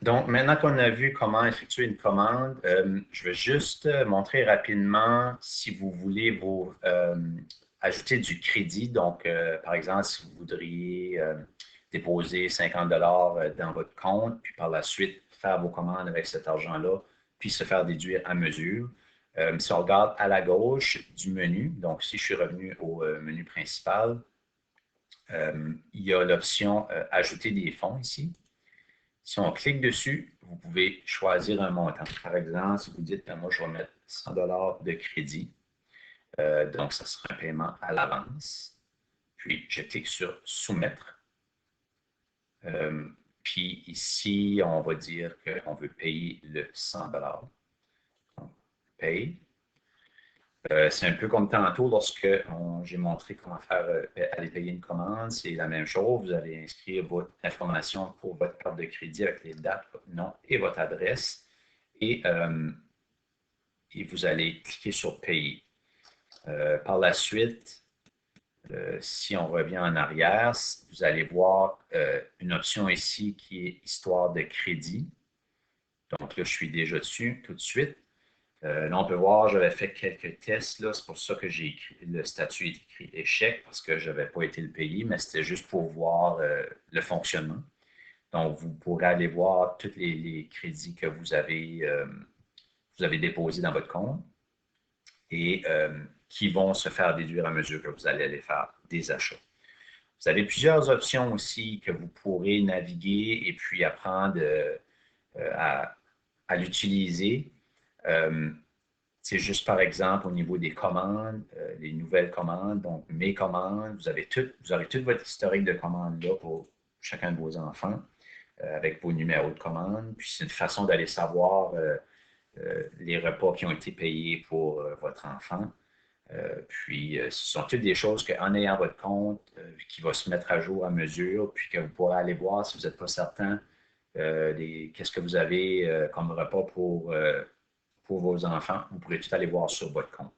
Donc, maintenant qu'on a vu comment effectuer une commande, je vais juste montrer rapidement si vous voulez ajouter du crédit. Donc, par exemple, si vous voudriez déposer 50 dans votre compte, puis par la suite faire vos commandes avec cet argent-là, puis se faire déduire à mesure. Si on regarde à la gauche du menu, donc si je suis revenu au menu principal, il y a l'option Ajouter des fonds ici. Si on clique dessus, vous pouvez choisir un montant. Par exemple, si vous dites, moi, je vais mettre 100 de crédit, donc ça sera un paiement à l'avance. Puis, je clique sur Soumettre. Puis ici, on va dire qu'on veut payer le 100 Donc, paye. C'est un peu comme tantôt lorsque j'ai montré comment aller payer une commande. C'est la même chose. Vous allez inscrire votre information pour votre carte de crédit avec les dates, votre nom et votre adresse. Et vous allez cliquer sur Payer. Par la suite, si on revient en arrière, vous allez voir une option ici qui est Histoire de crédit. Donc là, je suis déjà dessus tout de suite. Là, on peut voir, j'avais fait quelques tests. C'est pour ça que j'ai écrit le statut est écrit échec parce que je n'avais pas été le payer, mais c'était juste pour voir le fonctionnement. Donc, vous pourrez aller voir tous les crédits que vous avez déposés dans votre compte et qui vont se faire déduire à mesure que vous allez aller faire des achats. Vous avez plusieurs options aussi que vous pourrez naviguer et puis apprendre à l'utiliser. C'est juste, par exemple, au niveau des commandes, les nouvelles commandes, donc mes commandes, vous aurez tout votre historique de commandes là pour chacun de vos enfants avec vos numéros de commande. Puis c'est une façon d'aller savoir les repas qui ont été payés pour votre enfant. Puis ce sont toutes des choses qu'en ayant votre compte, qui va se mettre à jour à mesure, puis que vous pourrez aller voir si vous n'êtes pas certain qu'est-ce que vous avez comme repas pour vos enfants. Vous pourrez tout aller voir sur votre compte.